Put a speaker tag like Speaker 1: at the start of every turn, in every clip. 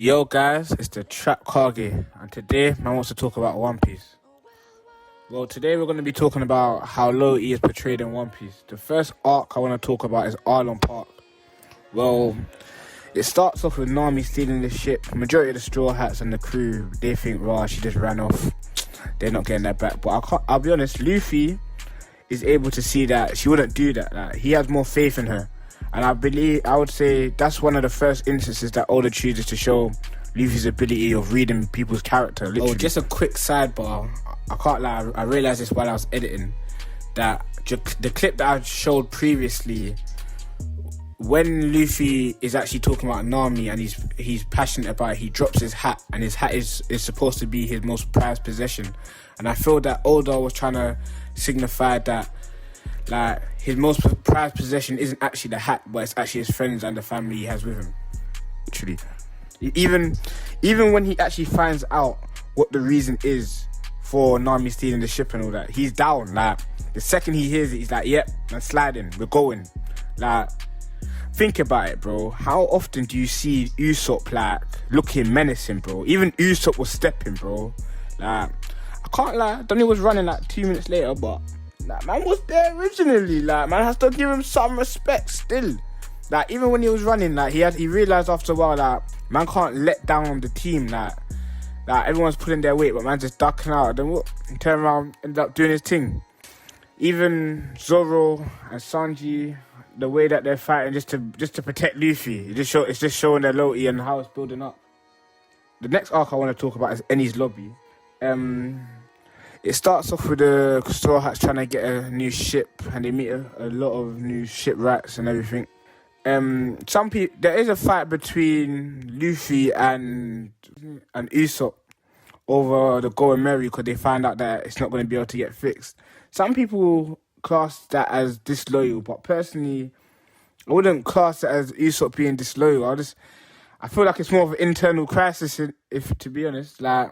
Speaker 1: Yo guys, it's the Trap Kage, and today man wants to talk about One Piece. Well, today we're going to be talking about how low E is portrayed in One Piece. The first arc I want to talk about is Arlong Park. Well, it starts off with Nami stealing the ship. Majority of the Straw Hats and the crew, they think, "Rah, she just ran off. They're not getting that back." But I'll be honest, Luffy is able to see that she wouldn't do that. Like, he has more faith in her. And I would say that's one of the first instances that Oda chooses to show Luffy's ability of reading people's character. Literally. Oh, just a quick sidebar. I can't lie, I realised this while I was editing, that the clip that I showed previously, when Luffy is actually talking about Nami and he's passionate about it, he drops his hat, and his hat is supposed to be his most prized possession. And I feel that Oda was trying to signify that, like, his most prized possession isn't actually the hat, but it's actually his friends and the family he has with him. Literally. Even when he actually finds out what the reason is for Nami stealing the ship and all that, he's down. Like, the second he hears it, he's like, "Yep, I'm sliding, we're going." Like, think about it, bro. How often do you see Usopp, like, looking menacing, bro? Even Usopp was stepping, bro. Like, I can't lie, Donnie was running like 2 minutes later, but like, man was there originally. Like, man has to give him some respect still. Like, even when he was running, like, he realised after a while that man can't let down the team. Like everyone's pulling their weight, but man just ducking out. Then what? He turned around, ended up doing his thing. Even Zoro and Sanji, the way that they're fighting just to protect Luffy, it's just showing their loyalty and how it's building up. The next arc I want to talk about is Enies Lobby. It starts off with the Straw Hats trying to get a new ship, and they meet a lot of new shipwrights and everything. There is a fight between Luffy and Usopp over the Going Merry because they find out that it's not going to be able to get fixed. Some people class that as disloyal, but personally, I wouldn't class it as Usopp being disloyal. I feel like it's more of an internal crisis, if to be honest. Like,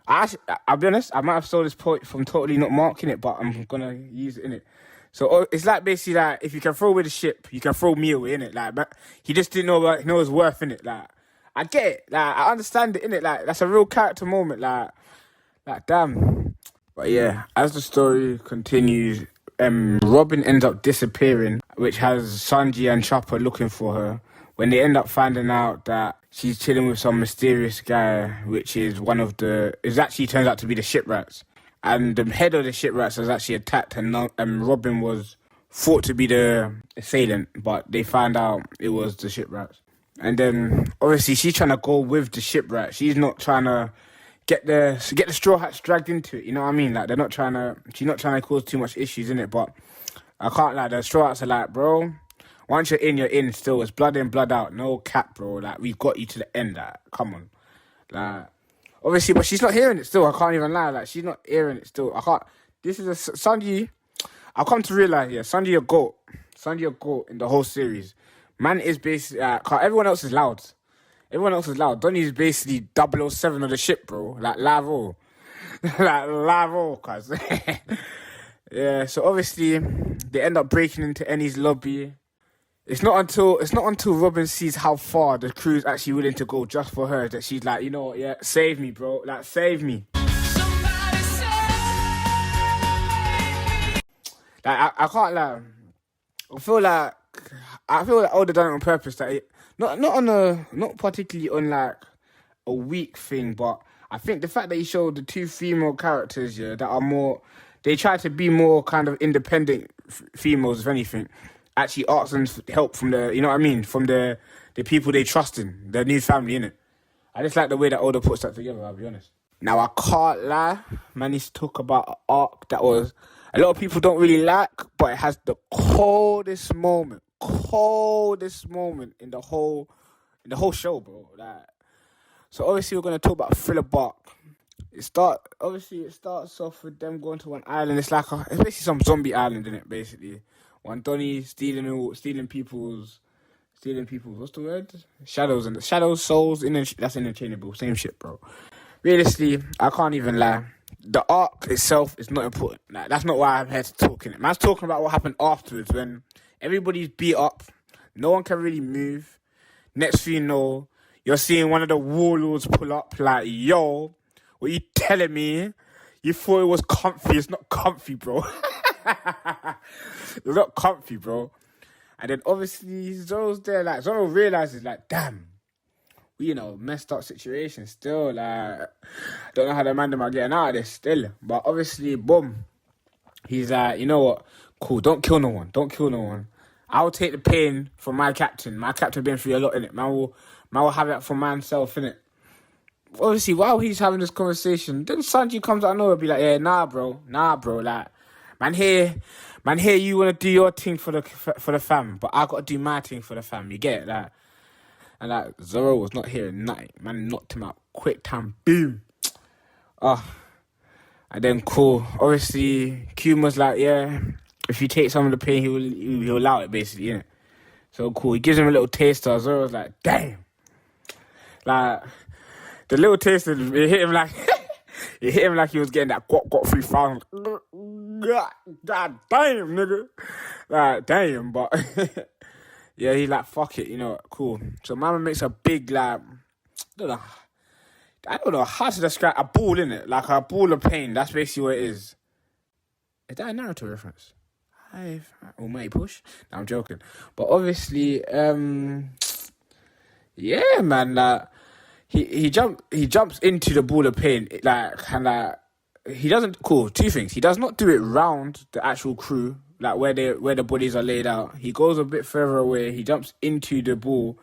Speaker 1: I'll be honest, I might have stole this point from totally not marking it, but I'm gonna use it in it. So it's like, basically, like, if you can throw away the ship, you can throw me away, innit? Like, but he just didn't know his worth, innit? Like, I get it, like, I understand it, innit? Like, that's a real character moment, like damn. But yeah, as the story continues, Robin ends up disappearing, which has Sanji and Chopper looking for her, when they end up finding out that she's chilling with some mysterious guy, which is it actually turns out to be the shipwrights. And the head of the shipwrights was actually attacked, and Robin was thought to be the assailant, but they found out it was the shipwrights. And then, obviously, she's trying to go with the shipwright. She's not trying to get the Straw Hats dragged into it, you know what I mean? Like, she's not trying to cause too much issues in it, but I can't lie, the Straw Hats are like, bro, once you're in still. It's blood in, blood out. No cap, bro. Like, we've got you to the end. Like, come on. Like, obviously, but she's not hearing it still. I can't even lie. Like, she's not hearing it still. I can't. This is Sanji. I've come to realize, yeah, Sanji a goat. Sanji a goat in the whole series. Man is basically, everyone else is loud. Everyone else is loud. Donnie's basically 007 of the ship, bro. Like, Lavo. Like, Lavo, cuz. Yeah, so obviously, they end up breaking into Enies Lobby. It's not until Robin sees how far the crew's actually willing to go just for her that she's like, you know what, yeah, save me, bro. Like, save me. Somebody save me. Like, I can't lie. I feel like Oda done it on purpose. That not particularly on like a weak thing, but I think the fact that he showed the two female characters, yeah, that are more, they try to be more kind of independent females, if anything, actually asks them help from the, you know what I mean, from the people they trust in, their new family, innit? I just like the way that Oda puts that together, I'll be honest. Now, I can't lie, man, needs to talk about an arc that was, a lot of people don't really like, but it has the coldest moment in the whole show, bro. Like, so obviously we're going to talk about Thriller Bark. It starts off with them going to one island. It's basically some zombie island, innit, basically. One Donnie stealing people's, what's the word? Shadows, souls, that's interchangeable, same shit, bro. Realistically, I can't even lie. The arc itself is not important. Like, that's not why I'm here to talk in it. Man's talking about what happened afterwards when everybody's beat up, no one can really move. Next thing you know, you're seeing one of the warlords pull up like, yo, what you telling me? You thought it was comfy. It's not comfy, bro. It's not comfy, bro. And then obviously Zoro's there, like, Zoro realizes, like, damn, we, messed up situation still. Like, don't know how the man them are getting out of this still. But obviously, boom, he's like, you know what? Cool, don't kill no one. Don't kill no one. I'll take the pain from my captain. My captain been through a lot, innit? Man will have it for myself, innit? Obviously, while he's having this conversation, then Sanji comes out of nowhere and be like, yeah, nah, bro. Like, man here, you want to do your thing for the fam, but I got to do my thing for the fam. You get it? Like, and like, Zoro was not hearing nothing. Man knocked him out. Quick time. Boom. And then cool. Obviously, Kuma's like, yeah, if you take some of the pain, he'll allow it, basically, innit? So cool. He gives him a little taster. Zoro's like, damn. Like, the little taster, it hit him like... It hit him like he was getting that got 3,000. God damn, nigga. Like, damn, but... yeah, he's like, fuck it, cool. So Mama makes a big, like... I don't know how to describe a ball, innit? Like a ball of pain. That's basically what it is. Is that a Naruto reference? Almighty push? No, I'm joking. But obviously, yeah, man, like... He jumps into the ball of pain, like, and like, he doesn't, cool, two things. He does not do it round the actual crew, like where the bodies are laid out. He goes a bit further away, he jumps into the ball,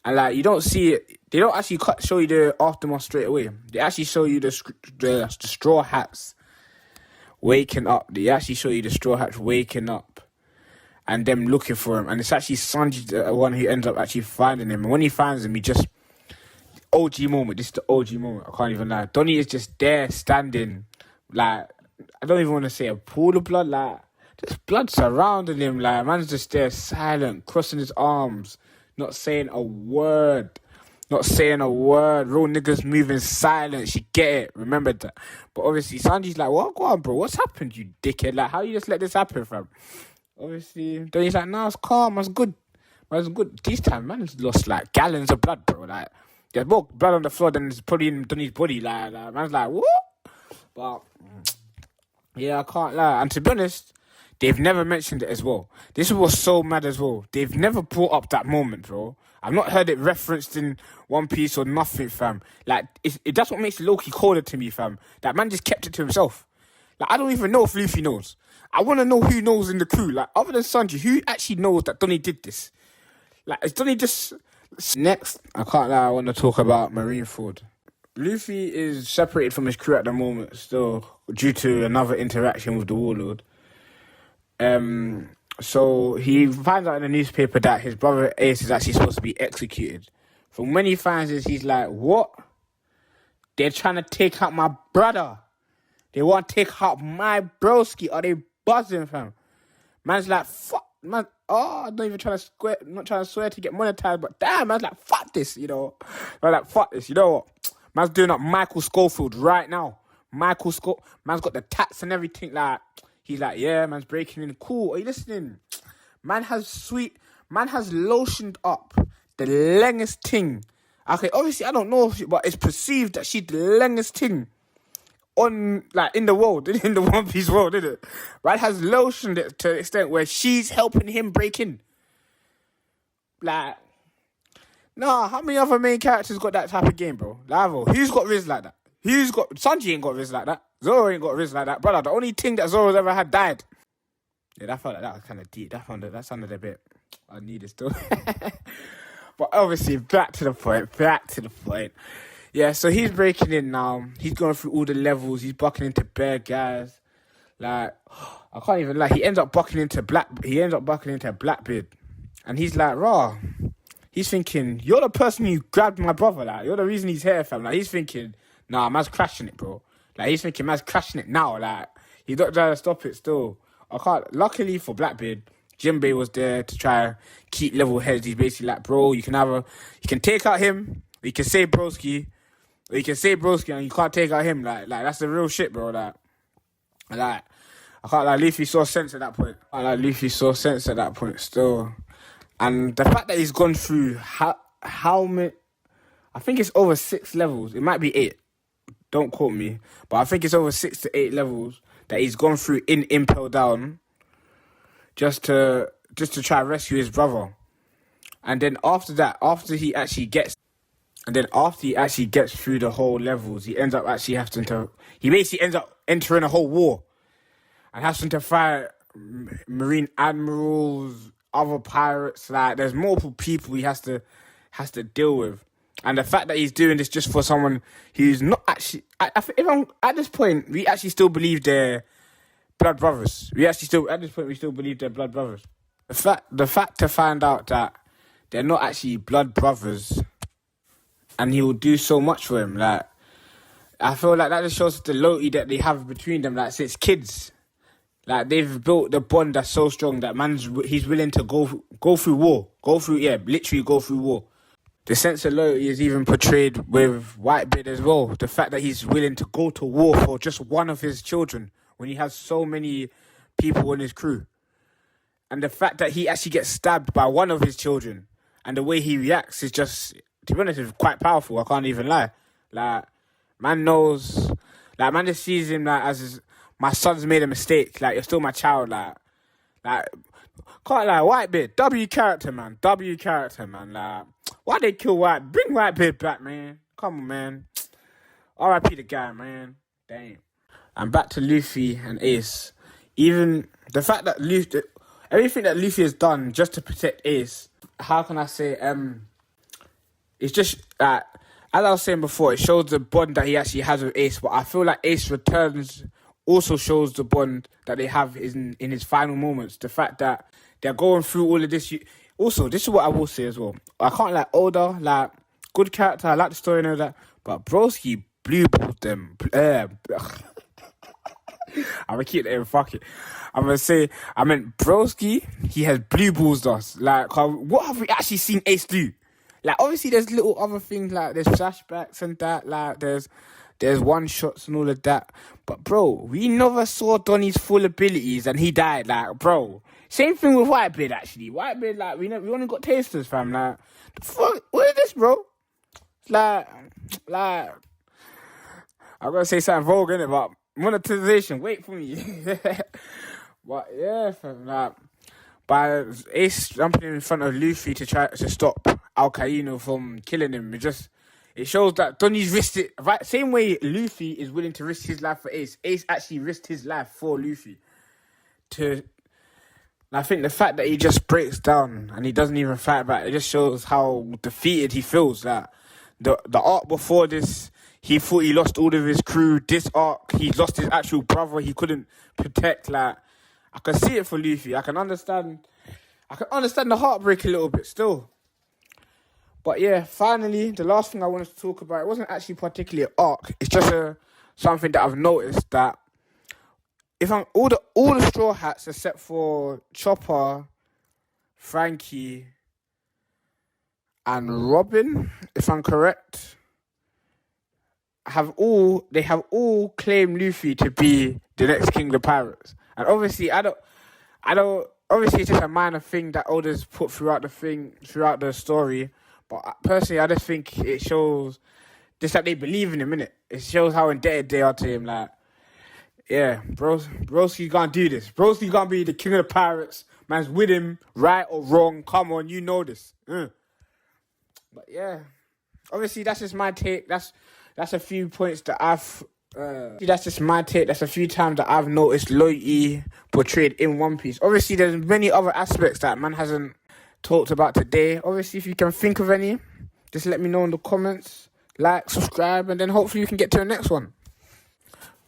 Speaker 1: and like, you don't see it, they don't actually show you the aftermath straight away. They actually show you the straw hats waking up. They actually show you the straw hats waking up and them looking for him. And it's actually Sanji, the one who ends up actually finding him. And when he finds him, he just... OG moment. This is the OG moment. I can't even lie. Donnie is just there standing, like, I don't even want to say a pool of blood, like, just blood surrounding him. Like, man's just there silent, crossing his arms, not saying a word. Real niggas moving silent. She get it. Remember that. But obviously, Sanji's like, what? Go on, bro. What's happened, you dickhead? Like, how you just let this happen, fam? Obviously, Donnie's like, nah, it's calm. It's good. This time, man's lost, like, gallons of blood, bro. Like, there's more blood on the floor than is probably in Donnie's body. Like, man's like, what? But, yeah, I can't lie. And to be honest, they've never mentioned it as well. This was so mad as well. They've never brought up that moment, bro. I've not heard it referenced in One Piece or nothing, fam. Like, that's what makes Loki colder to me, fam. That man just kept it to himself. Like, I don't even know if Luffy knows. I want to know who knows in the crew. Like, other than Sanji, who actually knows that Donnie did this? Like, is Donnie just... Next, I can't lie, I want to talk about Marineford. Luffy is separated from his crew at the moment still due to another interaction with the Warlord. So he finds out in the newspaper that his brother Ace is actually supposed to be executed. From when he finds this, he's like, what? They're trying to take out my brother. They want to take out my broski. Are they buzzing, fam? Man's like, fuck. Man, I'm not even trying to swear to get monetized, but damn, man's like, fuck this, Man's like, fuck this, you know what? Man's doing up Michael Schofield right now. Man's got the tats and everything, like, he's like, yeah, man's breaking in. Cool, are you listening? Man has lotioned up the longest thing. Okay, obviously, I don't know, but it's perceived that she's the longest thing on, like, in the world, in the One Piece world, isn't it? Right, has lotioned it to the extent where she's helping him break in. Like, nah, how many other main characters got that type of game, bro? Lavo, who's got Riz like that? Sanji ain't got Riz like that. Zoro ain't got Riz like that. Brother, the only thing that Zoro's ever had died. Yeah, I felt like that was kind of deep. That sounded a bit, I need it still. But obviously, back to the point. Yeah, so he's breaking in now. He's going through all the levels. He's bucking into bare guys. Like, I can't even lie. He ends up bucking into Blackbeard. And he's like, raw. He's thinking, you're the person who grabbed my brother. Like, you're the reason he's here, fam. Like, he's thinking, nah, man's crashing it, bro. Like, he's thinking, man's crashing it now. Like, he's not trying to stop it still. Luckily for Blackbeard, Jinbei was there to try and keep level heads. He's basically like, bro, you can take out him, or you can save Broski, and you can't take out him. Like that's the real shit, bro. Like, I can't like Luffy saw sense at that point. Still, and the fact that he's gone through how many I think it's over 6 levels. It might be 8. Don't quote me. But I think it's over 6 to 8 levels that he's gone through in Impel Down just to try to rescue his brother. And then after that, after he actually gets through the whole levels, he basically ends up entering a whole war and has to fight marine admirals, other pirates. Like, there's multiple people he has to deal with. And the fact that he's doing this just for someone who's not actually... at this point, we actually still believe they're blood brothers. We still believe they're blood brothers. The fact to find out that they're not actually blood brothers and he will do so much for him. Like, I feel like that just shows the loyalty that they have between them. Like, since kids, like, they've built the bond that's so strong that he's willing to go through war. Literally go through war. The sense of loyalty is even portrayed with Whitebeard as well. The fact that he's willing to go to war for just one of his children when he has so many people in his crew. And the fact that he actually gets stabbed by one of his children and the way he reacts is just, to be honest, it's quite powerful. I can't even lie. Like, man knows, like, man just sees him like as my son's made a mistake. Like, you're still my child. Like, can't lie, Whitebeard, W character, man. Like, why they kill White? Bring Whitebeard back, man. Come on, man. R.I.P. the guy, man. Damn. And back to Luffy and Ace. Even the fact that everything that Luffy has done just to protect Ace, how can I say, it's just, as I was saying before, it shows the bond that he actually has with Ace, but I feel like Ace Returns also shows the bond that they have in his final moments. The fact that they're going through all of this. Also, this is what I will say as well. I can't like Oda, like, good character, I like the story and all that, but Broski blue-balled them. I'm gonna keep it in, fuck it. I'm gonna say, I meant Broski, he has blue-balls us. Like, what have we actually seen Ace do? Like, obviously there's little other things, like, there's flashbacks and that, like, there's one-shots and all of that. But, bro, we never saw Donnie's full abilities and he died, like, bro. Same thing with Whitebeard, actually. Whitebeard, like, we only got tasters, fam. Like, the fuck? What is this, bro? Like, I'm gonna say something vulgar, innit? But monetization, wait for me. But, yeah, fam, like, by Ace jumping in front of Luffy to try to stop Alcaino from killing him, it shows that Donnie's risked it. Right, same way Luffy is willing to risk his life for Ace. Ace actually risked his life for Luffy. And I think the fact that he just breaks down and he doesn't even fight back, it just shows how defeated he feels. Like, the arc before this, he thought he lost all of his crew. This arc, he lost his actual brother he couldn't protect. Like, I can see it for Luffy. I can understand the heartbreak a little bit still. But yeah, finally, the last thing I wanted to talk about, it wasn't actually particularly an arc. It's just something that I've noticed, that if I'm all the Straw Hats except for Chopper, Frankie, and Robin, if I'm correct, they have all claimed Luffy to be the next king of the pirates. And obviously, obviously it's just a minor thing that Oda's put throughout the story. But personally, I just think it shows just that they believe in him, innit? It shows how indebted they are to him, like, yeah, broski's gonna do this. Broski's gonna be the king of the pirates. Man's with him, right or wrong. Come on, you know this. But yeah, obviously that's just my take. That's a few points that that's just my take. That's a few times that I've noticed loyalty portrayed in One Piece. Obviously, there's many other aspects that man hasn't talked about today. Obviously, if you can think of any, just let me know in the comments. Like, subscribe, and then hopefully you can get to the next one.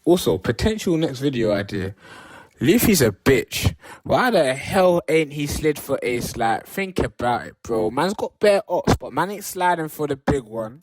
Speaker 1: Also, potential next video idea. Luffy's a bitch. Why the hell ain't he slid for Ace? Like, think about it, bro. Man's got bare ops, but man ain't sliding for the big one.